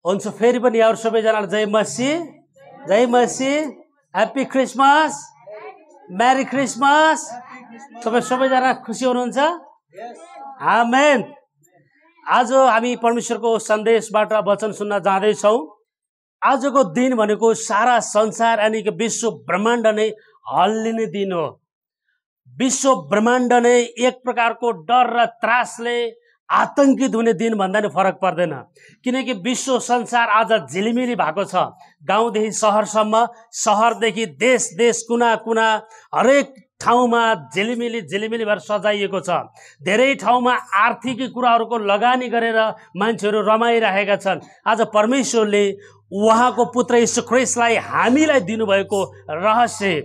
हुन्छ फेरि पनि यहाँ सबैजनालाई जय मसी, जय मसी, ह्याप्पी क्रिसमस, मेरी क्रिसमस। तपाईँ सबैजना खुसी हुनुहुन्छ? आमेन। आज हामी परमेश्वरको सन्देशबाट वचन सुन्न जाँदैछौँ। आजको दिन भनेको सारा संसार यानी कि विश्व ब्रह्माण्ड नै हल्लिने दिन हो। विश्व ब्रह्माण्ड नै एक प्रकारको डर र त्रासले आतंकित हुने दिन भन्दा नि फरक पर्दैन, किनकि विश्व संसार आज झिलिमिली भएको छ। गाउँदेखि सहरसम्म, सहरदेखि देश देश, कुना कुना, हरेक ठाउँमा झिलिमिली झिलिमिली भएर सजाइएको छ। धेरै ठाउँमा आर्थिक कुराहरूको लगानी गरेर मान्छेहरू रमाइरहेका छन्। आज परमेश्वरले उहाँको पुत्र यीशु ख्रीष्टलाई हामीलाई दिनुभएको रहस्य,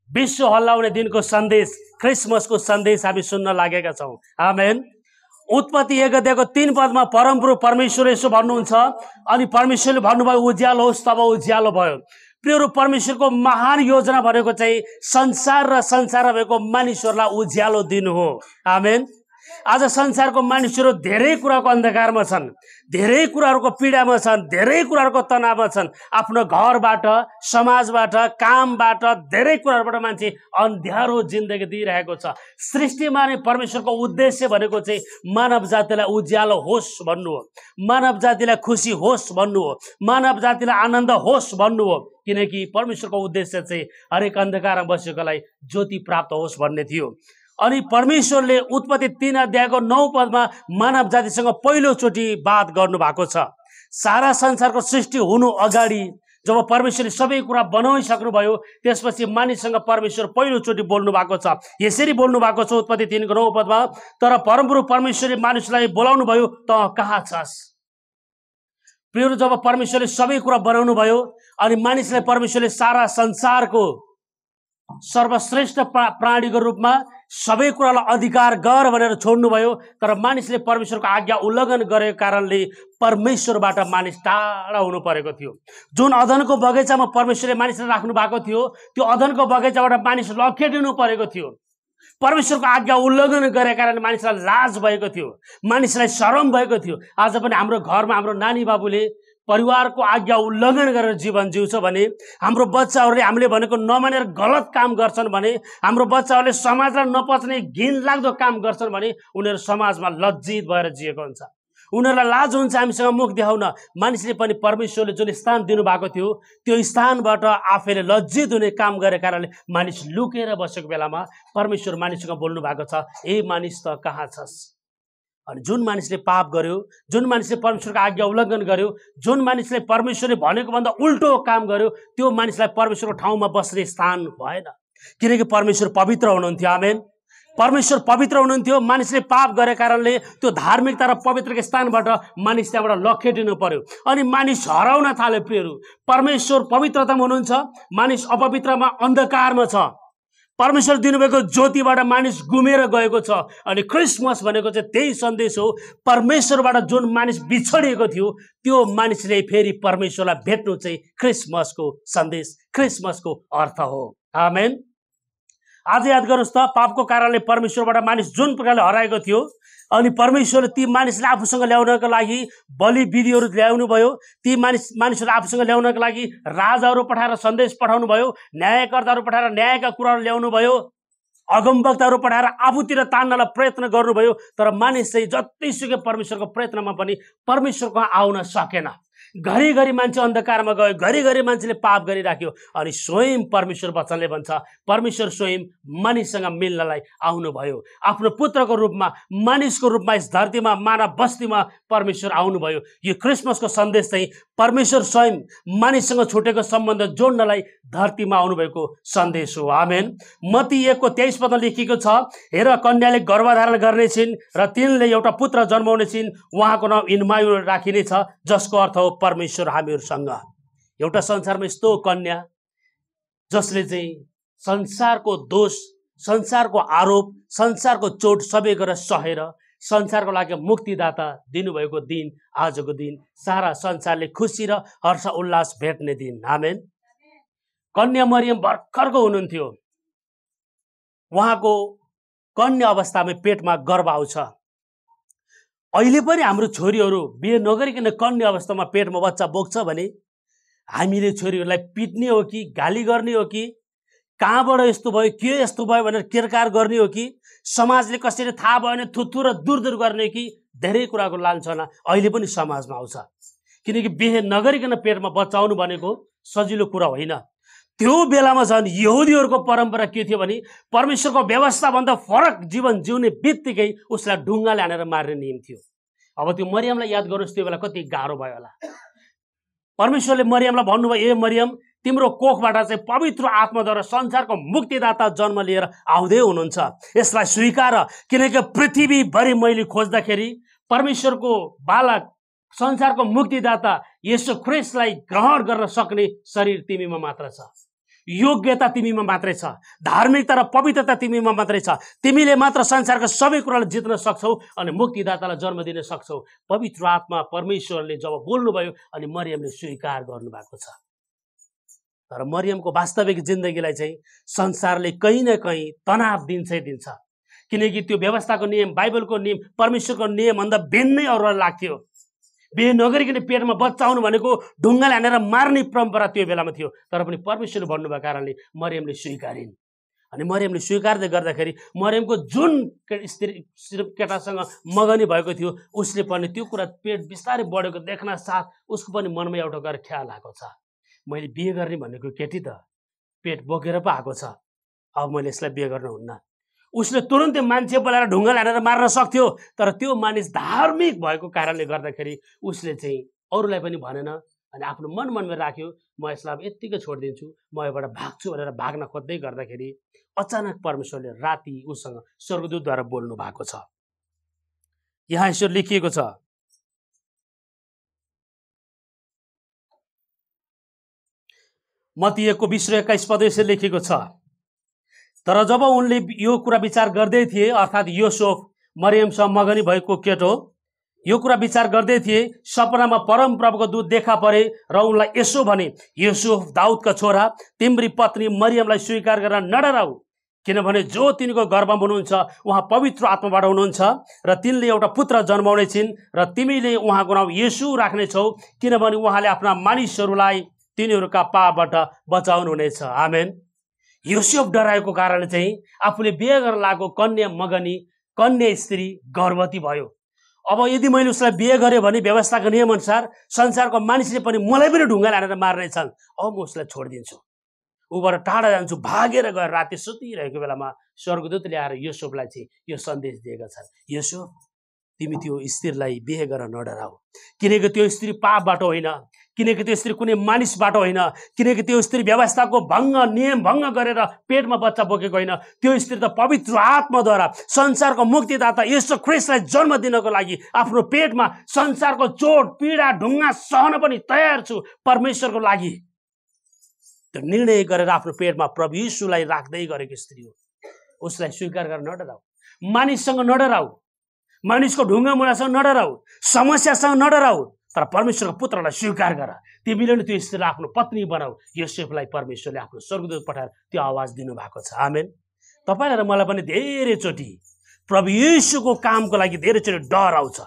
विश्व हल्लाउने दिनको सन्देश, क्रिसमसको सन्देश हामी सुन्न लागेका छौँ। आमेन। उत्पत्ति 1 अध्यायको 3 पदमा परमप्रभु परमेश्वर यसो भन्नुहुन्छ, अनि परमेश्वरले भन्नुभयो उज्यालो होस्, तब उज्यालो भयो। प्रियहरू, परमेश्वरको महान योजना भनेको चाहिँ संसार र संसारमा भएको मानिसहरूलाई उज्यालो दिनु हो। आमेन। आज संसारको मानिसहरू धेरै कुराको अन्धकारमा छन्, धेरै कुराहरूको पीडामा छन्, धेरै कुराहरूको तनावमा छन्। आफ्नो घरबाट, समाजबाट, कामबाट, धेरै कुराहरूबाट मान्छे अन्ध्यारो जिन्दगी दिइरहेको छ। सृष्टिमा नै परमेश्वरको उद्देश्य भनेको चाहिँ मानव जातिलाई उज्यालो होस् भन्नु हो, मानव जातिलाई खुसी होस् भन्नु हो, मानव जातिलाई आनन्द होस् भन्नु हो। किनकि परमेश्वरको उद्देश्य चाहिँ हरेक अन्धकारमा बसेकोलाई ज्योति प्राप्त होस् भन्ने थियो। अनि परमेश्वरले उत्पत्ति 3 अध्यायको 9 पदमा मानव जातिसँग पहिलोचोटि बात गर्नुभएको छ। सारा संसारको सृष्टि हुनु अगाडि जब परमेश्वरले सबै कुरा बनाइसक्नुभयो, त्यसपछि मानिससँग परमेश्वर पहिलोचोटि बोल्नु भएको छ। यसरी बोल्नु भएको छ उत्पत्ति 3 को 9 पदमा, तर परमप्रभु परमेश्वरले मानिसलाई बोलाउनु भयो, त कहाँ छस्? प्रियहरू, जब परमेश्वरले सबै कुरा बनाउनु भयो अनि मानिसलाई परमेश्वरले सारा संसारको सर्वश्रेष्ठ प्राणीको रूपमा सबै कुरालाई अधिकार गर भनेर छोड्नुभयो, तर मानिसले परमेश्वरको आज्ञा उल्लङ्घन गरेको कारणले परमेश्वरबाट मानिस टाढा हुनु परेको थियो। जुन अदनको बगैँचामा परमेश्वरले मानिसलाई राख्नु भएको थियो, त्यो अदनको बगैँचाबाट मानिस लखेटिनु परेको थियो। परमेश्वरको आज्ञा उल्लङ्घन गरेको कारणले मानिसलाई लाज भएको थियो, मानिसलाई शरम भएको थियो। आज पनि हाम्रो घरमा हाम्रो नानी बाबुले परिवारको आज्ञा उल्लङ्घन गरेर जीवन जिउँछ भने, हाम्रो बच्चाहरूले हामीले भनेको नमानेर गलत काम गर्छन् भने, हाम्रो बच्चाहरूले समाजलाई नपच्ने घिनलाग्दो काम गर्छन् भने, उनीहरू समाजमा लज्जित भएर जिएको हुन्छ। उनीहरूलाई लाज हुन्छ हामीसँग मुख देखाउन। मानिसले पनि परमेश्वरले जुन स्थान दिनुभएको थियो, त्यो स्थानबाट आफैले लज्जित हुने काम गरेको कारणले मानिस लुकेर बसेको बेलामा परमेश्वर मानिससँग बोल्नु भएको छ, ए मानिस त कहाँ छस्? अनि जुन मानिसले पाप गर्यो, जुन मानिसले परमेश्वरको आज्ञा उल्लङ्घन गर्यो, जुन मानिसले परमेश्वरले भनेको भन्दा उल्टो काम गर्यो, त्यो मानिसलाई परमेश्वरको ठाउँमा बस्ने स्थान भएन, किनकि परमेश्वर पवित्र हुनुहुन्थ्यो। आमेन। परमेश्वर पवित्र हुनुहुन्थ्यो। मानिसले पाप गरेको कारणले त्यो धार्मिकता र पवित्रको स्थानबाट मानिस त्यहाँबाट लखेटिनु पर्यो अनि मानिस हराउन थाल्यो। प्रियहरू, परमेश्वर पवित्रतामा हुनुहुन्छ, मानिस अपवित्रमा अन्धकारमा छ। परमेश्वर दिनुभएको ज्योतिबाट मानिस गुमेर गएको छ। अनि क्रिसमस भनेको चाहिँ त्यही सन्देश हो। परमेश्वरबाट जुन मानिस बिछडिएको थियो, त्यो मानिसले फेरि परमेश्वरलाई भेट्नु चाहिँ क्रिसमसको सन्देश, क्रिसमसको अर्थ हो। आमेन। आज याद गर्नुहोस् त, पापको कारणले परमेश्वरबाट मानिस जुन प्रकारले हराएको थियो, अनि परमेश्वरले ती मानिसलाई आफूसँग ल्याउनको लागि बलि विधिहरू ल्याउनु भयो, ती मानिसहरू आफूसँग ल्याउनको लागि राजाहरू पठाएर सन्देश पठाउनु भयो, न्यायकर्ताहरू पठाएर न्यायका कुराहरू ल्याउनु भयो, अगमवक्ताहरू पठाएर आफूतिर तान्नलाई प्रयत्न गर्नुभयो। तर मानिस चाहिँ जतिसुकै परमेश्वरको प्रयत्नमा पनि परमेश्वरको आउन सकेन। घरिघरि मान्छे अन्धकारमा गयो, घरिघरि मान्छेले पाप गरिराख्यो। अनि स्वयं परमेश्वर वचनले भन्छ, परमेश्वर स्वयं मानिससँग मिल्नलाई आउनुभयो। आफ्नो पुत्रको रूपमा, मानिसको रूपमा यस धरतीमा, मानव बस्तीमा परमेश्वर आउनुभयो। यो क्रिसमसको सन्देश चाहिँ परमेश्वर स्वयं मानिससँग छुटेको सम्बन्ध जोड्नलाई धरतीमा आउनुभएको सन्देश हो। आमेन। मत्ती 1 को 23 पदमा लेखिएको छ, हेर कन्याले गर्भधारण गर्नेछिन् र तिनले एउटा पुत्र जन्माउनेछिन्, उहाँको नाम इन्मानुएल राखिनेछ, जसको अर्थ हो परमेश्वर हामीहरूसँग। एउटा संसारमा यस्तो कन्या जसले चाहिँ संसारको दोष, संसारको आरोप, संसारको चोट सबै गरेर सहेर संसारको लागि मुक्तिदाता दिनुभएको दिन, आजको दिन सारा संसारले खुसी र हर्ष उल्लास भेट्ने दिन। आमेन। कन्या मरियम भर्खरको हुनुहुन्थ्यो। उहाँको कन्या अवस्थामा पेटमा गर्भ आउँछ। अहिले पनि हाम्रो छोरीहरू बिहे नगरिकन कन्या अवस्थामा पेटमा बच्चा बोक्छ भने हामीले छोरीहरूलाई पिट्ने हो कि गाली गर्ने हो कि कहाँबाट यस्तो भयो के यस्तो भयो भनेर केरकार गर्ने हो कि समाजले कसरी थाहा भयो भने थुथु र दूर दूर गर्ने कि धेरै कुराको लान्छना अहिले पनि समाजमा आउँछ। किनकि बिहे नगरिकन पेटमा बच्चाउनु भनेको सजिलो कुरा होइन। त्यो बेलामा झन् यहुदीहरूको परम्परा के थियो भने परमेश्वरको व्यवस्थाभन्दा फरक जीवन जिउने बित्तिकै उसलाई ढुङ्गाले हानेर मार्ने नियम थियो। अब त्यो मरियमलाई याद गर्नुहोस्, त्यो बेला कति गाह्रो भयो होला। परमेश्वरले मरियमलाई भन्नुभयो, ए मरियम, तिम्रो कोखबाट चाहिँ पवित्र आत्माद्वारा संसारको मुक्तिदाता जन्म लिएर आउँदै हुनुहुन्छ, यसलाई स्वीकार। किनकि पृथ्वीभरि मैले खोज्दाखेरि परमेश्वरको बालक संसारको मुक्तिदाता येशू ख्रीष्टलाई ग्रहण गर्न सक्ने शरीर तिमीमा मात्र छ, योग्यता तिमीमा मात्रै छ, धार्मिकता र पवित्रता तिमीमा मात्रै छ। तिमीले मात्र संसारको सबै कुरालाई जित्न सक्छौ अनि मुक्तिदातालाई जन्म दिन सक्छौ। पवित्र आत्मा परमेश्वरले जब बोल्नुभयो अनि मरियमले स्वीकार गर्नुभएको छ। तर मरियमको वास्तविक जिन्दगीलाई चाहिँ संसारले कहीँ न कहीँ तनाव दिन्छै दिन्छ। किनकि त्यो व्यवस्थाको नियम, बाइबलको नियम, परमेश्वरको नियमभन्दा भिन्नै अरूलाई लाग्थ्यो। बिहे नगरिकन पेटमा बच्चा आउनु भनेको ढुङ्गाले हानेर मार्ने परम्परा त्यो बेलामा थियो। तर पनि परमेश्वरले भन्नुभएको कारणले मरियमले स्वीकारिन्। अनि मरियमले स्वीकार्दै गर्दाखेरि मरियमको जुन स्त्री केटासँग मगनी भएको थियो उसले पनि त्यो कुरा पेट बिस्तारै बढेको देख्न साथ उसको पनि मनमा एउटा गएर ख्याल आएको छ, मैले बिहे गर्ने भनेको केटी त पेट बोकेर पो आएको छ, अब मैले यसलाई बिहे गर्न हुन्न। उसले तुरुन्तै मान्छे बोलाएर ढुङ्गाले हानेर मार्न सक्थ्यो। तर त्यो मानिस धार्मिक भएको कारणले गर्दाखेरि उसले चाहिँ अरूलाई पनि भनेन अनि आफ्नो मनमै राख्यो, म यसलाई अब यत्तिकै छोडिदिन्छु, म यबाट भाग्छु भनेर भाग्न खोज्दै गर्दाखेरि अचानक परमेश्वरले राति उसँग स्वर्गदूतद्वारा बोल्नु भएको छ। यहाँ यसो लेखिएको छ, मत्ती 1:20-21 लेखिएको छ, तर जब उनले यो कुरा विचार गर्दै थिए, अर्थात् योसेफ मरियमसँग मगनी भएको केटो यो कुरा विचार गर्दै थिए, सपनामा परमप्रभुको दूत देखा परे र उनलाई यसो भने, युसुफ दाउदका छोरा, तिम्री पत्नी मरियमलाई स्वीकार गरेर नडराऊ, किनभने जो तिनको गर्भमा हुनुहुन्छ उहाँ पवित्र आत्माबाट हुनुहुन्छ र तिनले एउटा पुत्र जन्माउने छिन् र तिमीले उहाँको नाम येशू राख्नेछौ, किनभने उहाँले आफ्ना मानिसहरूलाई तिनीहरूका पापबाट बचाउनु हुनेछ। आमेन। योसेफ डराएको कारणले चाहिँ आफूले बिहे गर्न लागेको कन्या स्त्री गर्भवती भयो। अब यदि मैले उसलाई बिहे गरेँ भने व्यवस्थाको नियमअनुसार संसारको मानिसले पनि मलाई पनि ढुङ्गाले हानेर मार्नेछन्, अब म उसलाई छोडिदिन्छु, ऊबाट टाढा जान्छु। भागेर गएर राति सुतिरहेको बेलामा स्वर्गदूतले आएर योसेफलाई चाहिँ यो सन्देश दिएका छन्, योसेफ तिमी त्यो स्त्रीलाई बिहे गरेर नडराऊ, किनकि त्यो स्त्री पापबाट होइन, किनकि त्यो स्त्री कुनै मानिसबाट होइन, किनकि त्यो स्त्री व्यवस्थाको नियम भङ्ग गरेर पेटमा बच्चा बोकेको होइन, त्यो स्त्री त पवित्र आत्माद्वारा संसारको मुक्तिदाता येशू ख्रीष्टलाई जन्म दिनको लागि आफ्नो पेटमा संसारको चोट पीडा ढुङ्गा सहन पनि तयार छु परमेश्वरको लागि। त्यो निर्णय गरेर आफ्नो पेटमा प्रभु येशूलाई राख्दै गरेको स्त्री हो। उसलाई स्वीकार गरेर नडराऊ, मानिससँग नडराऊ, मानिसको ढुङ्गा मुढासँग नडराऊ, समस्यासँग नडराऊ, तर परमेश्वरको पुत्रलाई स्वीकार गर। तिमीले नै त्यो स्त्रीलाई आफ्नो पत्नी बनाऊ। योसेफलाई परमेश्वरले आफ्नो स्वर्गदूत पठाएर त्यो आवाज दिनुभएको छ। आमेन। तपाईँलाई र मलाई पनि धेरैचोटि प्रभु येशूको कामको लागि धेरैचोटि डर आउँछ।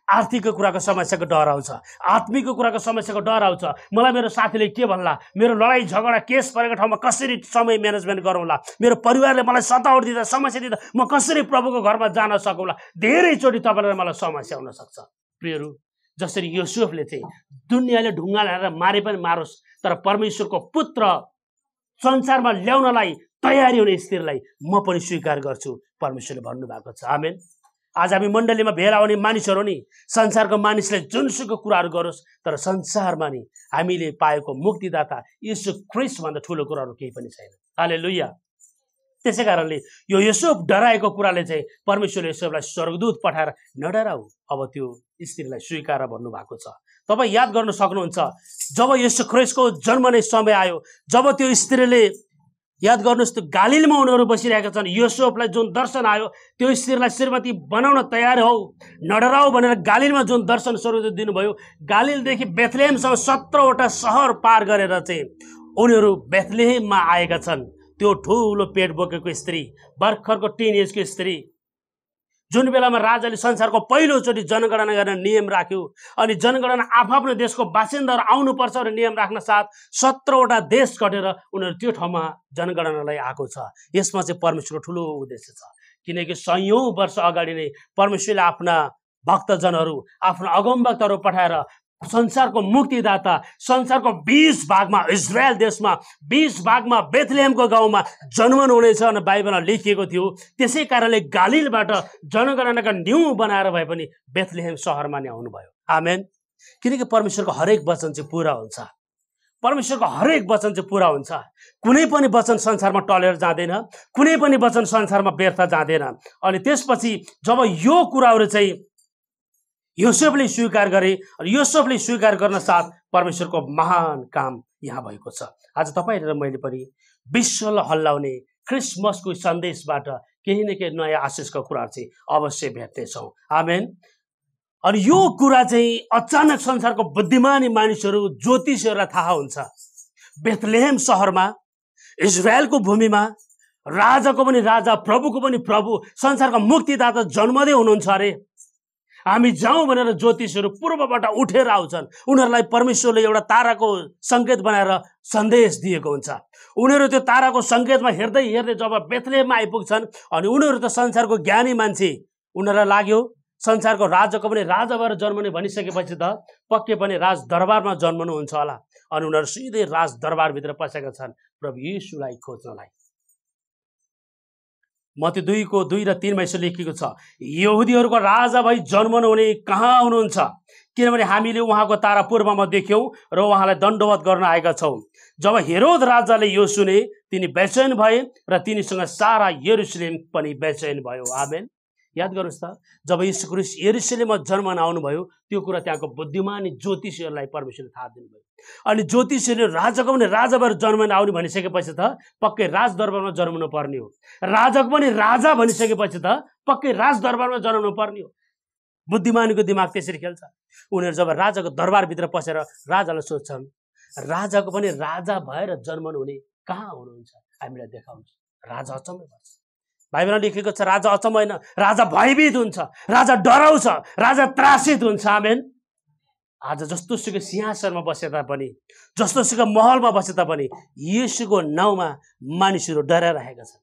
आर्थिकको कुराको समस्याको डर आउँछ, आत्मिकको कुराको समस्याको डर आउँछ। मलाई मेरो साथीले के भन्ला, मेरो लडाइँ झगडा केस परेको ठाउँमा कसरी समय म्यानेजमेन्ट गरौँला, मेरो परिवारले मलाई सतावट दिँदा समस्या दिँदा म कसरी प्रभुको घरमा जान सकौँला। धेरैचोटि तपाईँलाई मलाई समस्या हुन सक्छ। प्रियहरू, जसरी योसेफले चाहिँ दुनियाँले ढुङ्गा हालेर मारे पनि मारोस्, तर परमेश्वरको पुत्र संसारमा ल्याउनलाई तयारी हुने स्त्रीलाई म पनि स्वीकार गर्छु, परमेश्वरले भन्नुभएको छ। आमेन। आज हामी मण्डलीमा भेला हुने मानिसहरू नि संसारको मानिसले जुनसुकै कुराहरू गरोस्, तर संसारमा नि हामीले पाएको मुक्तिदाता येशू ख्रीष्टभन्दा ठुलो कुराहरू केही पनि छैन। हालेलुया। त्यसै कारणले यो योसेफ डराएको कुराले चाहिँ परमेश्वरले योसेफलाई स्वर्गदूत पठाएर नडराऊ, अब त्यो स्त्रीलाई स्वीकार भन्नुभएको छ। तपाईँ याद गर्न सक्नुहुन्छ, जब येशू ख्रीष्टको जन्मने समय आयो, जब त्यो स्त्रीले याद गर्नुहोस्, त्यो गालिलमा उनीहरू बसिरहेका छन्, योसेफलाई जुन दर्शन आयो, त्यो स्त्रीलाई श्रीमती बनाउन तयार हौ, नडराऊ भनेर गालिलमा जुन दर्शन स्वर्गदूत दिनुभयो, गालिलदेखि बेथलेहेमसम्म 17वटा सहर पार गरेर चाहिँ उनीहरू बेथलेहेममा आएका छन्। त्यो ठुलो पेट बोकेको स्त्री, भर्खरको 10 एजको स्त्री, जुन बेलामा राजाले संसारको पहिलोचोटि जनगणना गर्न नियम राख्यो अनि जनगणना आफ्नो देशको बासिन्दाहरू आउनुपर्छ भनेर नियम राख्न साथ 17वटा देश कटेर उनीहरू त्यो ठाउँमा जनगणनालाई आएको छ। यसमा चाहिँ परमेश्वरको ठुलो उद्देश्य छ, किनकि सयौं वर्ष अगाडि नै परमेश्वरले आफ्ना भक्तजनहरू, आफ्ना अगमवक्ताहरू पठाएर संसारको मुक्तिदाता संसारको 20 भागमा इजरायल देशमा 20 भागमा बेथलेहेमको गाउँमा जन्मनु हुनेछ भनेर बाइबलमा लेखिएको थियो। त्यसै कारणले गालिलबाट जनगणनाका न्यू बनाएर भए पनि बेथलेहेम सहरमा नै आउनुभयो। आमेन। किनकि परमेश्वरको हरेक वचन चाहिँ पूरा हुन्छ, परमेश्वरको हरेक वचन चाहिँ पूरा हुन्छ। कुनै पनि वचन संसारमा टलेर जाँदैन, कुनै पनि वचन संसारमा व्यर्थ जाँदैन। अनि त्यसपछि जब यो कुराहरू चाहिँ योसेफले स्वीकार गरे र योसेफले स्वीकार गर्न साथ परमेश्वरको महान काम यहाँ भएको छ। आज तपाईहरु र मैले पनि विश्वलाई हल्लाउने क्रिसमसको सन्देशबाट केही न केही नयाँ आशिषको कुरा चाहिँ अवश्य भेट्नेछौँ। आमेन। अनि यो कुरा चाहिँ अचानक संसारको बुद्धिमानी मानिसहरू ज्योतिषहरूलाई थाहा हुन्छ। बेथलेहेम सहरमा इजरायलको भूमिमा राजाको पनि राजा, प्रभुको पनि प्रभु, संसारको मुक्तिदाता जन्मदै हुनुहुन्छ अरे। हामी जाउँ भनेर ज्योतिषहरू पूर्वबाट उठेर आउँछन्। उनीहरूलाई परमेश्वरले एउटा ताराको संकेत बनाएर सन्देश दिएको हुन्छ। उनीहरू त्यो ताराको संकेतमा हेर्दै हेर्दै जब बेथलेहेममा आइपुग्छन् अनि उनीहरू त संसारको ज्ञानी मान्छे, उनीहरूलाई लाग्यो संसारको राजाको पनि राजा भएर जन्मने भनिसकेपछि त पक्कै पनि राज दरबारमा जन्मनुहुन्छ होला। अनि उनीहरू सिधै राज दरबारभित्र पसेका छन् प्रभु येशूलाई खोज्नलाई। मत्ती 2:2 र 3 यसो लेखिएको छ, यहुदीहरूको राजा भई जन्मनु हुने कहाँ हुनुहुन्छ? किनभने हामीले उहाँको तारा पूर्वमा देख्यौं र उहाँलाई दण्डवत गर्न आएका छौं। जब हेरोद राजाले यो सुने तिनी बेचैन भए र तिनीसँग सारा यरुशलेम पनि बेचैन भयो। आमेन। याद गर्नुस् त, जब यीशु ख्रीष्ट यरुशलेममा जन्मन आउनुभयो त्यो कुरा त्यहाँको बुद्धिमानी ज्योतिषीहरूलाई परमेश्वरले थाहा दिनुभयो। अनि ज्योतिषीले राजाको पनि राजा भएर जन्मन आउने भनिसकेपछि त पक्कै राज दरबारमा जन्मनु पर्ने हो। राजाको पनि राजा भनिसकेपछि त पक्कै राज दरबारमा जन्मनु पर्ने हो। बुद्धिमानीको दिमाग त्यसरी खेल्छ। उनीहरू जब राजाको दरबारभित्र पसेर राजालाई सोध्छन्, राजाको पनि राजा भएर जन्मनु हुने कहाँ हुनुहुन्छ? हामीलाई देखाउनुहुन्छ। राजा अचम्मै पर्छ। बाइबलमा लेखेको छ, राजा अचम्म होइन, राजा भयभीत हुन्छ, राजा डराउँछ, राजा त्रासित हुन्छ। आमेन। आज जस्तो सुकै सिंहासनमा बसे तापनि, जस्तो सुकै महलमा बसे तापनि येशूको नाउँमा मानिसहरू डराइरहेका छन्।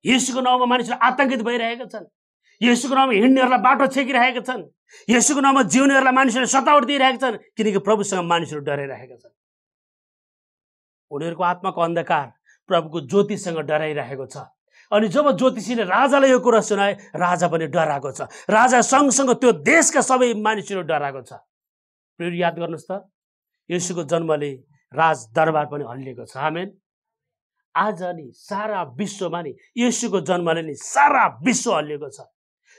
येशूको नाउँमा मानिसहरू आतंकित भइरहेका छन्। येशूको नाउँमा हिँड्नेहरूलाई बाटो छेकिरहेका छन्। येशूको नाउँमा जिउनेहरूलाई मानिसहरूले सतावट दिइरहेका छन्, किनकि प्रभुसँग मानिसहरू डराइरहेका छन्। उनीहरूको आत्माको अन्धकार प्रभुको ज्योतिसँग डराइरहेको छ। अनि जब ज्योतिषीले राजालाई यो कुरा सुनाए, राजा पनि डराएको छ। राजा सँगसँग त्यो देशका सबै मानिसहरू डराएको छ। फेरि याद गर्नुहोस् त, येशूको जन्मले राज दरबार पनि हल्लिएको छ। आमेन। आज नि सारा विश्वमा नि येशूको जन्मले नि सारा विश्व हल्लिएको छ।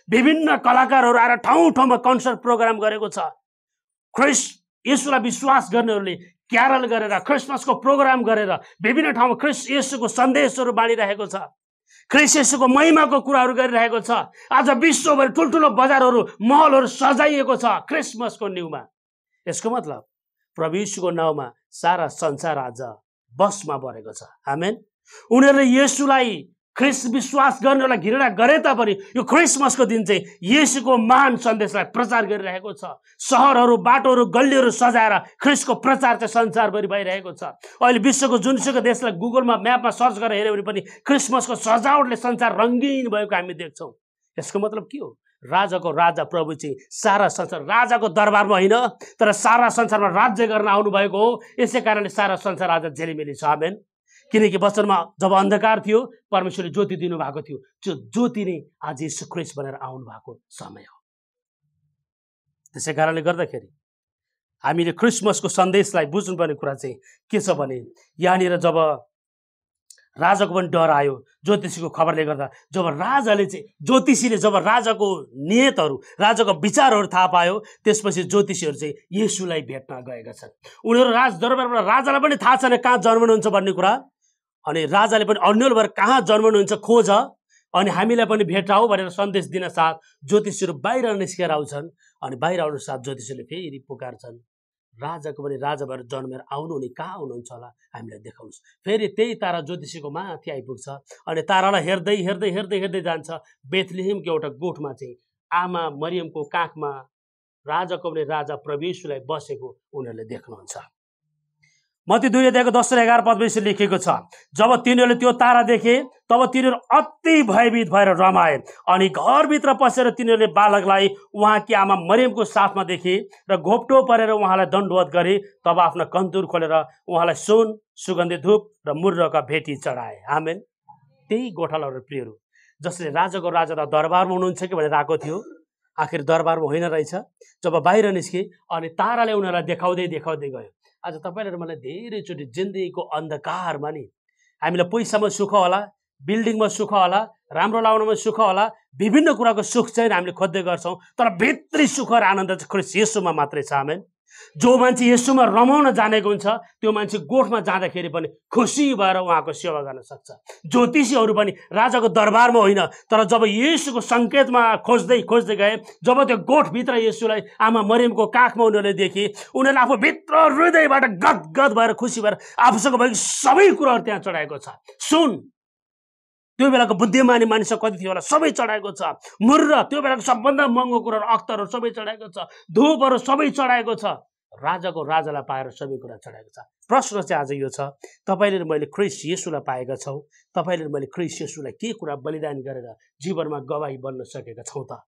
विभिन्न कलाकारहरू आएर ठाउँ ठाउँमा कन्सर्ट प्रोग्राम गरेको छ। ख्रीष्ट येशूलाई विश्वास गर्नेहरूले क्यारल गरेर, क्रिसमसको प्रोग्राम गरेर विभिन्न ठाउँमा ख्रीष्ट येशूको सन्देशहरू बाँडिरहेको छ। ख्रीष्ट येशूको महिमाको कुराहरू गरिरहेको छ। आज विश्वभरि ठुल्ठुलो बजारहरू, महलहरू सजाइएको छ क्रिसमसको न्युमा। यसको मतलब प्रभु येशूको नाउँमा सारा संसार आज बसमा बरेको छ। आमेन। उनीहरूले येशूलाई ख्रीष्ट विश्वास गर्नेलाई घृणा गरे तापनि यो क्रिसमसको दिन चाहिँ येशूको महान सन्देशलाई प्रचार गरिरहेको छ। सहरहरू, बाटोहरू, गल्लीहरू सजाएर ख्रीष्टको प्रचार चाहिँ संसारभरि भइरहेको छ। अहिले विश्वको जुनसुकै देशलाई गुगलमा म्यापमा सर्च गरेर हेऱ्यो भने पनि क्रिसमसको सजावटले संसार रङ्गीन भएको हामी देख्छौँ। यसको मतलब के हो? राजाको राजा प्रभु चाहिँ सारा संसार, राजाको दरबारमा होइन तर सारा संसारमा राज्य गर्न आउनुभएको हो। यसै कारणले सारा संसार आज झेलिमेली छ। आमेन। किनकि वचनमा जब अन्धकार थियो परमेश्वरले ज्योति दिनुभएको थियो, त्यो ज्योति नै आज येशू ख्रीष्ट बनेर आउनु भएको समय हो। त्यसै कारणले गर्दाखेरि हामीले क्रिसमसको सन्देशलाई बुझ्नुपर्ने कुरा चाहिँ के छ भने, यहाँनिर जब राजाको पनि डर आयो ज्योतिषीको खबरले गर्दा, जब राजाले चाहिँ ज्योतिषीले जब राजाको नियतहरू, राजाको विचारहरू थाहा पायो, त्यसपछि ज्योतिषीहरू चाहिँ येशूलाई भेट्न गएका छन्। उनीहरू राज दरबारबाट राजालाई पनि थाहा छैन कहाँ जन्मनुहुन्छ भन्ने कुरा। अनि राजाले पनि अन्यल भएर कहाँ जन्मनुहुन्छ खोज अनि हामीलाई पनि भेटाऊ भनेर सन्देश दिन साथ ज्योतिषीहरू बाहिर निस्केर आउँछन्। अनि बाहिर आउनु साथ ज्योतिषीले फेरि पुकार्छन्, राजाको पनि राजा भएर जन्मेर आउनुहुने कहाँ हुनुहुन्छ होला हामीलाई देखाउनुहोस्। फेरि त्यही तारा ज्योतिषीको माथि आइपुग्छ अनि तारालाई हेर्दै हेर्दै हेर्दै हेर्दै जान्छ। बेथलेहेमको एउटा गोठमा चाहिँ आमा मरियमको काखमा राजाको पनि राजा प्रभु येशूलाई बसेको उनीहरूले देख्नुहुन्छ। मत्ती 2 अध्यायको 10 र 11 पदमा यसरी लेखेको छ, जब तिनीहरूले त्यो तारा देखे तब तिनीहरू अति भयभीत भएर रमाए अनि घरभित्र पसेर तिनीहरूले बालकलाई उहाँकी आमा मरियमको साथमा देखे र घोप्टो परेर उहाँलाई दण्डवत गरे। तब आफ्नो कन्तुर खोलेर उहाँलाई सुन, सुगन्धित धूप र मुर्रका भेटी चढाए। आमेन। त्यही गोठालाहरू प्रियहरू जसले राजाको राजा त दरबारमा हुनुहुन्छ कि भनेर आएको थियो, आखिर दरबारमा होइन रहेछ। जब बाहिर निस्के अनि ताराले उनीहरूलाई देखाउँदै देखाउँदै गयो। आज तपाईँले र मलाई धेरैचोटि जिन्दगीको अन्धकारमा नि हामीलाई पैसामा सुख होला, बिल्डिङमा सुख होला, राम्रो लाउनमा सुख होला, विभिन्न कुराको सुख चाहिँ हामीले खोज्दै गर्छौँ, तर भित्री सुख र आनन्द चाहिँ ख्रीष्ट येशूमा मात्रै छ। आमेन। जो मान्छे येशूमा रमाउन जानेको हुन्छ त्यो मान्छे गोठमा जाँदाखेरि पनि खुसी भएर उहाँको सेवा गर्न सक्छ। ज्योतिषीहरू पनि राजाको दरबारमा होइन, तर जब येशूको सङ्केतमा खोज्दै खोज्दै गए, जब त्यो गोठभित्र येशूलाई आमा मरियमको काखमा उनीहरूले देखे, उनीहरूले आफू भित्र हृदयबाट गदगद भएर खुसी भएर आफूसँग भएको सबै कुराहरू त्यहाँ चढाएको छ। सुन त्यो बेलाको बुद्धिमानी मानिस कति थियो होला, सबै चढाएको छ। मुर्र त्यो बेलाको सबभन्दा महँगो कुराहरू अख्तरहरू सबै चढाएको छ। धूपहरू सबै चढाएको छ। राजाको राजालाई पाएर सबै कुरा चढाएको छ। प्रश्न चाहिँ आज यो छ, तपाईँले र मैले ख्रीष्ट येशूलाई पाएका छौँ, तपाईँले र मैले ख्रीष्ट येशूलाई के कुरा बलिदान गरेर जीवनमा गवाही बन्न सकेका छौँ त?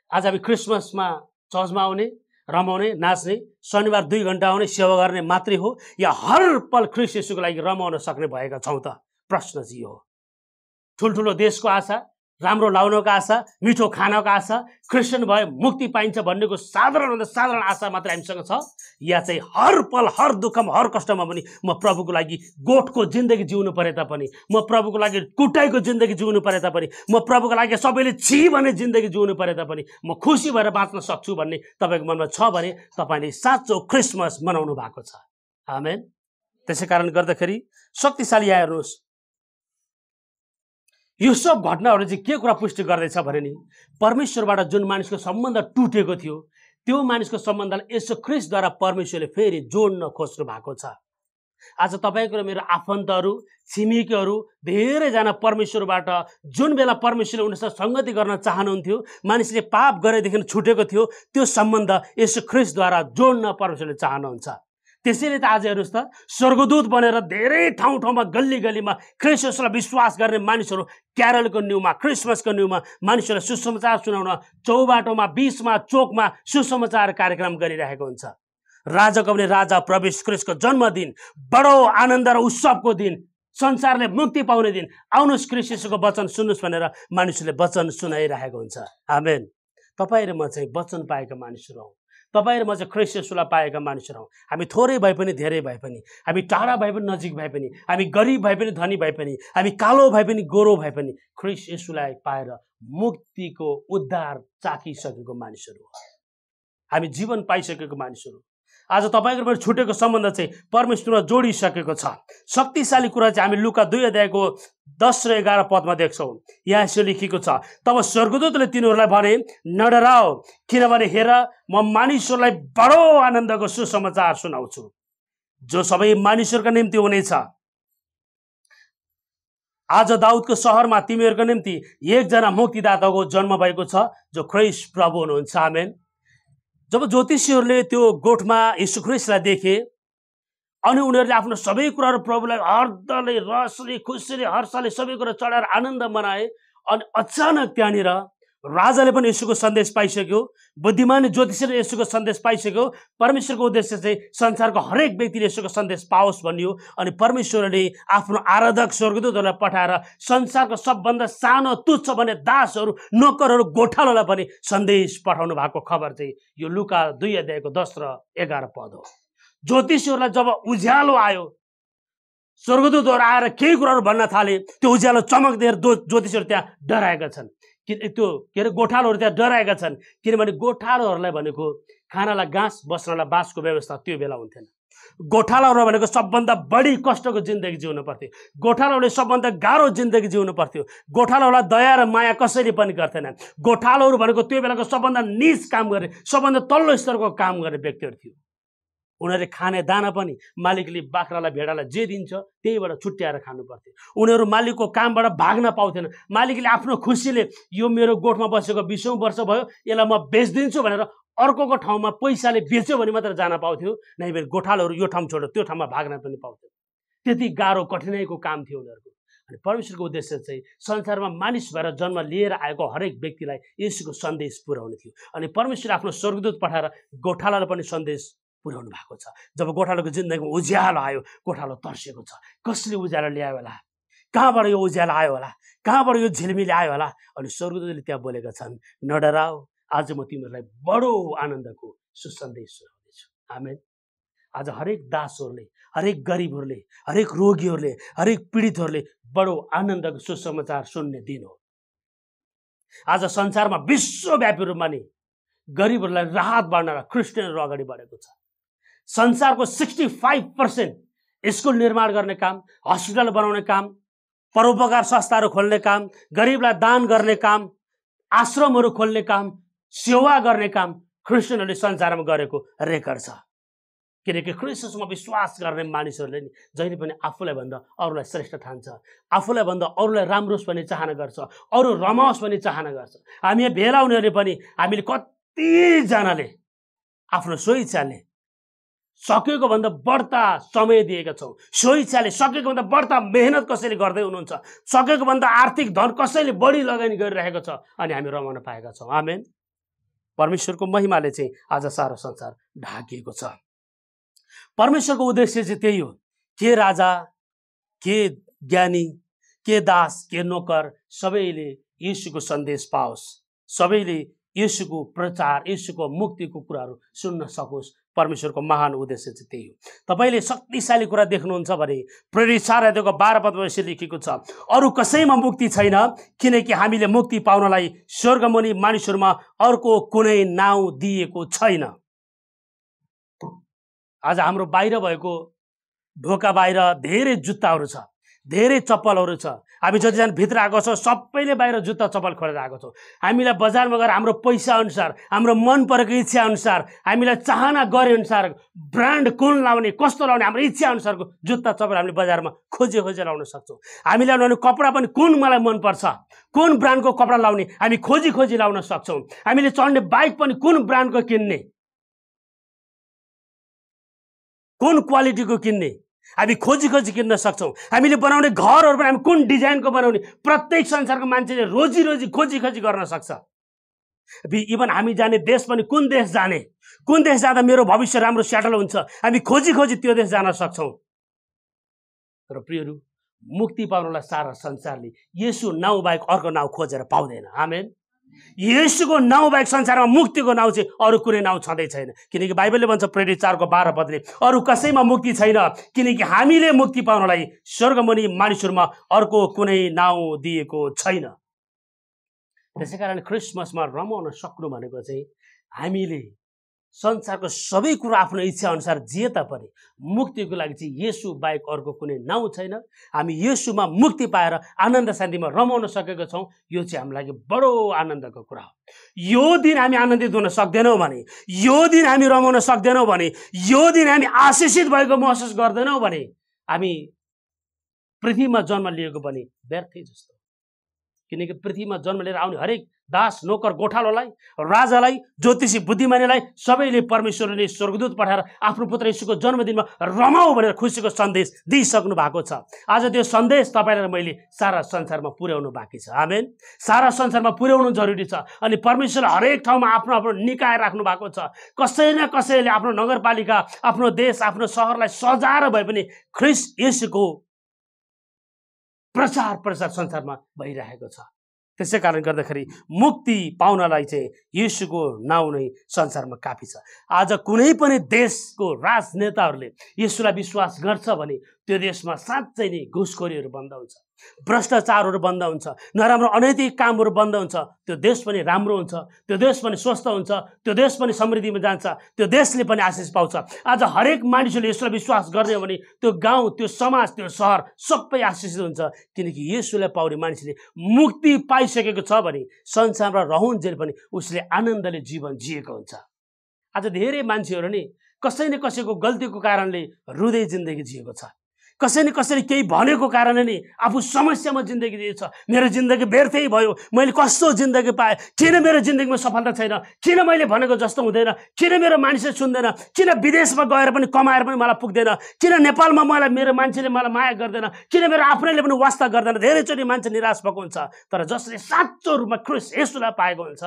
आज हामी क्रिसमसमा चर्चमा आउने, रमाउने, नाच्ने, शनिबार 2 घन्टा आउने, सेवा गर्ने मात्रै हो या हर पल ख्रीष्ट येशूको लागि रमाउन सक्ने भएका छौँ त? प्रश्न चाहिँ यो हो। ठुल्ठुलो देशको आशा, राम्रो लाउनको आशा, मिठो खानको आशा, क्रिस्चियन भए मुक्ति पाइन्छ भन्नेको साधारणभन्दा साधारण आशा मात्र हामीसँग छ, या चाहिँ हर पल हर दुःखमा हर कष्टमा पनि म प्रभुको लागि गोठको जिन्दगी जिउनु परे तापनि, म प्रभुको लागि कुटाइको जिन्दगी जिउनु परे तापनि, म प्रभुको लागि सबैले छि भन्ने जिन्दगी जिउनु परे तापनि म खुसी भएर बाँच्न सक्छु भन्ने तपाईँको मनमा छ भने तपाईँले साँचो क्रिसमस मनाउनु भएको छ। आमेन। त्यसै कारण गर्दाखेरि शक्तिशाली आउनुहोस्। यो सब घटनाहरू चाहिँ के कुरा पुष्टि गर्दैछ भने नि परमेश्वरबाट जुन मानिसको सम्बन्ध टुटेको थियो त्यो मानिसको सम्बन्धलाई येशू ख्रीष्टद्वारा परमेश्वरले फेरि जोड्न खोज्नु भएको छ। आज तपाईँको र मेरो आफन्तहरू, छिमेकीहरू धेरैजना परमेश्वरबाट जुन बेला परमेश्वरले उनीसँग सङ्गति गर्न चाहनुहुन्थ्यो, मानिसले पाप गरेदेखि छुटेको थियो, त्यो सम्बन्ध येशू ख्रीष्टद्वारा जोड्न परमेश्वरले चाहनुहुन्छ। त्यसैले त आज हेर्नुहोस् त, स्वर्गदूत बनेर धेरै ठाउँ ठाउँमा गल्ली गल्लीमा ख्रीष्ट येशूलाई विश्वास गर्ने मानिसहरू क्यारलको न्युमा, क्रिसमसको न्युमा मानिसहरूलाई सुसमाचार सुनाउन चौबाटोमा, बिचमा, चोकमा सुसमाचार कार्यक्रम गरिरहेको हुन्छ। राजाको पनि राजा प्रभु येशू ख्रीष्टको जन्मदिन, बडो आनन्द र उत्सवको दिन, संसारले मुक्ति पाउने दिन, आउनुहोस् ख्रीष्ट येशूको वचन सुन्नुहोस् भनेर मानिसहरूले वचन सुनाइरहेको हुन्छ। आमेन। तपाईँ र म चाहिँ वचन पाएका मानिसहरू हौँ। तपाईँ र म चाहिँ ख्रीष्ट येशूलाई पाएका मानिसहरू हौँ। हामी थोरै भए पनि धेरै भए पनि, हामी टाढा भए पनि नजिक भए पनि, हामी गरिब भए पनि धनी भए पनि, हामी कालो भए पनि गोरो भए पनि ख्रीष्ट येशूलाई पाएर मुक्तिको उद्धार चाखिसकेको मानिसहरू हो। हामी जीवन पाइसकेको मानिसहरू। आज तपाईँको मेरो छुटेको सम्बन्ध चाहिँ परमेश्वरमा जोडिसकेको छ। शक्तिशाली कुरा चाहिँ हामी लुका 2 अध्यायको 10 र 11 पदमा देख्छौँ। यहाँ यसो लेखिएको छ, तब स्वर्गदूतले तिनीहरूलाई भने, नडराओ, किनभने हेर म मानिसहरूलाई बडो आनन्दको सुसमाचार सुनाउँछु जो सबै मानिसहरूका निम्ति हुनेछ। आज दाउदको सहरमा तिमीहरूका निम्ति एकजना मुक्तिदाताको जन्म भएको छ जो ख्रीष्ट प्रभु हुनुहुन्छ। आमेन। जब ज्योतिषीहरूले त्यो गोठमा येशू ख्रीष्टलाई देखे अनि उनीहरूले आफ्नो सबै कुराहरू प्रभुलाई हर्दले, रसले, खुसीले, हर्षले सबै कुरा चढाएर आनन्द मनाए अनि अचानक त्यहाँनिर राजाले पनि येशूको सन्देश पाइसक्यो, बुद्धिमान ज्योतिषीले येशूको सन्देश पाइसक्यो। परमेश्वरको उद्देश्य चाहिँ संसारको हरेक व्यक्तिले येशूको सन्देश पाओस् भन्ने हो। अनि परमेश्वरले आफ्नो आराधक स्वर्गदूतहरूलाई पठाएर संसारको सबभन्दा सानो तुच्छ भने दासहरू, नोकरहरू, गोठालोलाई पनि सन्देश पठाउनु भएको खबर चाहिँ यो लुका 2 अध्यायको 10 र 11 पद हो। ज्योतिषीहरूलाई जब उज्यालो आयो, स्वर्गदूतहरू आएर केही कुराहरू भन्न थाले, त्यो उज्यालो चमक देखेर ज्योतिषीहरू त्यहाँ डराएका छन्। त्यो के अरे गोठालोहरू त्यहाँ डराएका छन्, किनभने गोठालोहरूलाई भनेको खानालाई घाँस, बस्नलाई बाँसको व्यवस्था त्यो बेला हुन्थेन। गोठालाहरू भनेको सबभन्दा बढी कष्टको जिन्दगी जिउनु पर्थ्यो। गोठालाहरूले सबभन्दा गाह्रो जिन्दगी जिउनु पर्थ्यो। गोठालाहरूलाई दया र माया कसैले पनि गर्थेन। गोठालाहरू भनेको त्यो बेलाको सबभन्दा नीच काम गर्ने, सबभन्दा तल्लो स्तरको काम गर्ने व्यक्तिहरू थियो। उनीहरूले खाने दाना पनि मालिकले बाख्रालाई भेडालाई जे दिन्छ त्यहीबाट छुट्याएर खानु पर्थ्यो। उनीहरू मालिकको कामबाट भाग्न पाउँथेन। मालिकले आफ्नो खुसीले यो मेरो गोठमा बसेको 20औं वर्ष भयो, यसलाई म बेच्दिन्छु भनेर अर्कोको ठाउँमा पैसाले बेच्यो भने मात्र जान पाउँथ्यो, नै भने गोठालाहरू यो ठाउँ छोडेर त्यो ठाउँमा भाग्न पनि पाउँथ्यो। त्यति गाह्रो कठिनाइको काम थियो उनीहरूको। अनि परमेश्वरको उद्देश्य चाहिँ संसारमा मानिस भएर जन्म लिएर आएको हरेक व्यक्तिलाई येशूको सन्देश पुर्याउनु थियो। अनि परमेश्वरले आफ्नो स्वर्गदूत पठाएर गोठालालाई पनि सन्देश पुर्याउनु भएको छ। जब गोठालाको जिन्दगीमा उज्यालो आयो, गोठालो तर्सेको छ। कसले उज्यालो ल्यायो होला? कहाँबाट यो उज्यालो आयो होला? कहाँबाट यो झिलमिली आयो होला? अनि स्वर्गदूतले त्यहाँ बोलेका छन्, नडराऊ, आज म तिमीहरूलाई बडो आनन्दको सुसन्देश सुनाउँदैछु। आमेन। आज हरेक दासहरूले, हरेक गरिबहरूले, हरेक रोगीहरूले, हरेक पीडितहरूले बडो आनन्दको सुसमाचार सुन्ने दिन हो। आज संसारमा विश्वव्यापी रूपमा नि गरिबहरूलाई राहत बाँड्न क्रिस्चियनहरू अगाडि बढेको छ। संसारको 65% स्कुल निर्माण गर्ने काम, हस्पिटल बनाउने काम, परोपकार संस्थाहरू खोल्ने काम, गरिबलाई दान गर्ने काम, आश्रमहरू खोल्ने काम, सेवा गर्ने काम क्रिस्चियनहरूले संसारमा गरेको रेकर्ड छ। किनकि ख्रीष्टमा विश्वास गर्ने मानिसहरूले नि जहिले पनि आफूलाई भन्दा अरूलाई श्रेष्ठ ठान्छ, आफूलाई भन्दा अरूलाई राम्रो पनि चाहना गर्छ, अरू रमाओस् पनि चाहना गर्छ। हामी भेला हुनेहरूले पनि हामीले कतिजनाले आफ्नो स्वेच्छाले सकेको भन्दा बढ्ता समय दिएका छौँ, स्वेच्छाले सकेको भन्दा बढ्ता मेहनत कसैले गर्दै हुनुहुन्छ, सकेको भन्दा आर्थिक धन कसैले बढी लगानी गरिरहेको छ, अनि हामी रमाउन पाएका छौँ। आमेन। परमेश्वरको महिमाले चाहिँ आज सारा संसार ढाकिएको छ। परमेश्वरको उद्देश्य चाहिँ त्यही हो, के राजा, के ज्ञानी, के दास, के नोकर सबैले येशूको सन्देश पाओस्, सबैले येशूको प्रचार, येशूको मुक्तिको कुराहरू सुन्न सकोस्। परमेश्वरको महान उद्देश्य चाहिँ त्यही हो। तपाईँले शक्तिशाली कुरा देख्नुहुन्छ भने प्रेरित 4:12 पदमा यसरी लेखेको छ, अरू कसैमा मुक्ति छैन, किनकि हामीले मुक्ति पाउनलाई स्वर्गमुनि मानिसहरूमा अर्को कुनै नाउँ दिएको छैन। आज हाम्रो बाहिर भएको ढोका बाहिर धेरै जुत्ताहरू छ, धेरै चप्पलहरू छ। हामी जतिजना भित्र आएको छौँ सबैले बाहिर जुत्ता चप्पल खोलेर आएको छौँ। हामीलाई बजारमा गएर हाम्रो पैसा अनुसार, हाम्रो मन परेको इच्छा अनुसार, हामीलाई चाहना गरे अनुसार ब्रान्ड कुन लाउने, कस्तो लाउने, हाम्रो इच्छा अनुसारको जुत्ता चप्पल हामीले बजारमा खोजे लाउन सक्छौँ। हामीले लाउने कपडा पनि कुन मलाई मनपर्छ, कुन ब्रान्डको कपडा लाउने हामी खोजी लाउन सक्छौँ। हामीले चढ्ने बाइक पनि कुन ब्रान्डको किन्ने, कुन क्वालिटीको किन्ने हामी खोजी किन्न सक्छौँ। हामीले बनाउने घरहरू पनि हामी कुन डिजाइनको बनाउने, प्रत्येक संसारको मान्छेले रोजी खोजी गर्न सक्छ। इभन हामी जाने देश पनि कुन देश जाने, कुन देश जाँदा मेरो भविष्य राम्रो सेटल हुन्छ, हामी खोजी त्यो देश जान सक्छौँ। तर प्रियहरू, मुक्ति पाउनलाई सारा संसारले येशू नाउँ बाहेक अर्को नाउँ खोजेर पाउँदैन। आमेन। येशूको नाउँ बाहेक संसारमा मुक्तिको नाउँ चाहिँ अरू कुनै नाउँ छँदै छैन। किनकि बाइबलले भन्छ प्रेरित 4:12 पदले, अरू कसैमा मुक्ति छैन, किनकि हामीले मुक्ति पाउनलाई स्वर्गमुनि मानिसहरूमा अर्को कुनै नाउँ दिएको छैन। त्यसै कारण क्रिसमसमा रमाउन सक्नु भनेको चाहिँ हामीले संसारको सबै कुरा आफ्नो इच्छा अनुसार जिए तापनि मुक्तिको लागि चाहिँ येशू बाहेक अर्को कुनै नाउँ छैन। हामी येशूमा मुक्ति पाएर आनन्द शान्तिमा रमाउन सकेको छौँ। यो चाहिँ हाम्रो लागि बडो आनन्दको कुरा हो। यो दिन हामी आनन्दित हुन सक्दैनौँ भने, यो दिन हामी रमाउन सक्दैनौँ भने, यो दिन हामी आशिषित भएको महसुस गर्दैनौँ भने हामी पृथ्वीमा जन्म लिएको पनि व्यर्थै जस्तो। किनकि पृथ्वीमा जन्म लिएर आउने हरेक दास, नोकर, गोठालोलाई, राजालाई, ज्योतिषी, बुद्धिमानीलाई सबैले परमेश्वरले स्वर्गदूत पठाएर आफ्नो पुत्र येशूको जन्मदिनमा रमाऊ भनेर खुसीको सन्देश दिइसक्नु भएको छ। आज त्यो सन्देश तपाईँलाई मैले सारा संसारमा पुर्याउनु बाँकी छ। आमेन। सारा संसारमा पुर्याउनु जरुरी छ। अनि परमेश्वरले हरेक ठाउँमा आफ्नो निकाय राख्नु भएको छ। कसै न कसैले आफ्नो नगरपालिका, आफ्नो देश, आफ्नो सहरलाई सजाएर भए पनि ख्रीष्ट येशूको प्रचार संसारमा भइरहेको छ। त्यसै कारण गर्दाखेरि मुक्ति पाउनलाई चाहिँ येशूको नाउँ नै संसारमा काफी छ। आज कुनै पनि देशको राजनेताहरूले येशूलाई विश्वास गर्छ भने त्यो देशमा साँच्चै नै घुसखोरीहरू बन्द हुन्छ। भ्रष्टाचारहरू बन्द हुन्छ, नराम्रो अनैतिक कामहरू बन्द हुन्छ, त्यो देश पनि राम्रो हुन्छ, त्यो देश पनि स्वस्थ हुन्छ, त्यो देश पनि समृद्धिमा जान्छ, त्यो देशले पनि आशिष पाउँछ। आज हरेक मानिसले यसलाई विश्वास गर्ने हो भने त्यो गाउँ, त्यो समाज, त्यो सहर सबै आशिषित हुन्छ, किनकि येशूलाई पाउने मानिसले मुक्ति पाइसकेको छ भने संसारमा रहउन्जेल पनि उसले आनन्दले जीवन जिएको हुन्छ। आज धेरै मान्छेहरू नि कसै न कसैको गल्तीको कारणले रुँदै जिन्दगी जिएको छ, कसै न कसैले केही भनेको कारणले नि आफू समस्यामा जिन्दगी जिएको छ। मेरो जिन्दगी व्यर्थै भयो, मैले कस्तो जिन्दगी पाएँ, किन मेरो जिन्दगीमा सफलता छैन, किन मैले भनेको जस्तो हुँदैन, किन मेरो मानिसले सुन्दैन, किन विदेशमा गएर पनि कमाएर पनि मलाई पुग्दैन, किन नेपालमा मलाई मेरो मान्छेले मलाई माया गर्दैन, किन मेरो आफ्नैले पनि वास्ता गर्दैन। धेरैचोटि मान्छे निराश भएको हुन्छ, तर जसले साँचो रूपमा ख्रिस्ट येशूलाई पाएको हुन्छ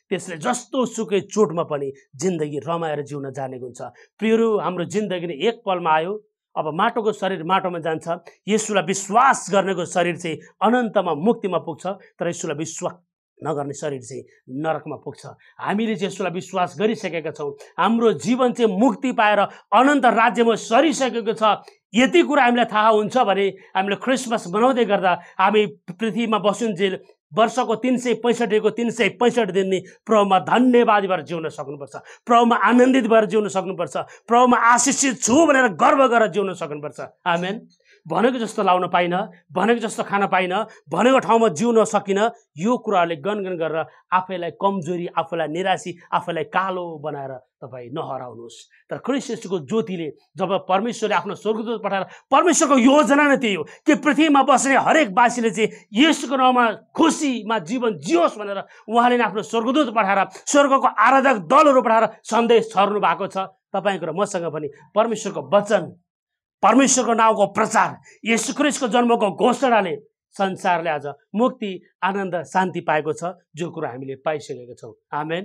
त्यसले जस्तो सुकै चोटमा पनि जिन्दगी रमाएर जिउन जानेको हुन्छ। प्रियहरू, हाम्रो जिन्दगी नै एक पलमा आयो, अब माटोको शरीर माटोमा जान्छ, येशूलाई विश्वास गर्नेको शरीर चाहिँ अनन्तमा मुक्तिमा पुग्छ, तर येशूलाई विश्वास नगर्ने शरीर चाहिँ नरकमा पुग्छ। हामीले चाहिँ येशूलाई विश्वास गरिसकेका छौँ, हाम्रो जीवन चाहिँ मुक्ति पाएर अनन्त राज्यमा सरिसकेको छ। यति कुरा हामीलाई थाहा हुन्छ भने हामीले क्रिसमस मनाउँदै गर्दा हामी पृथ्वीमा बसुन्जेल वर्षको 365 365 दिन नि प्रभुमा धन्यवादी भएर जिउन सक्नुपर्छ, प्रभुमा आनन्दित भएर जिउन सक्नुपर्छ, प्रभुमा आशिषित छु भनेर गर्व गरेर जिउन सक्नुपर्छ। आमेन। भनेको जस्तो लाउन पाइन, भनेको जस्तो खान पाइन, भनेको ठाउँमा जिउन सकिन, यो कुराहरूले गनगन गरेर आफैलाई कमजोरी, आफैलाई निराशी, आफैलाई कालो बनाएर तपाईँ नहराउनुहोस्। तर ख्रीष्ट येशूको ज्योतिले जब परमेश्वरले आफ्नो स्वर्गदूत पठाएर, परमेश्वरको योजना नै त्यही हो कि पृथ्वीमा बस्ने हरेक वासीले चाहिँ येशूको नाउँमा खुसीमा जीवन जियोस् भनेर उहाँले नै आफ्नो स्वर्गदूत पठाएर, स्वर्गको आराधक दलहरू पठाएर सन्देश छर्नु भएको छ। तपाईँको र मसँग पनि परमेश्वरको वचन, परमेश्वरको नाउँको प्रचार, येशू ख्रीष्टको जन्मको घोषणाले संसारले आज मुक्ति, आनन्द, शान्ति पाएको छ, जो कुरा हामीले पाइसकेका छौँ। आमेन।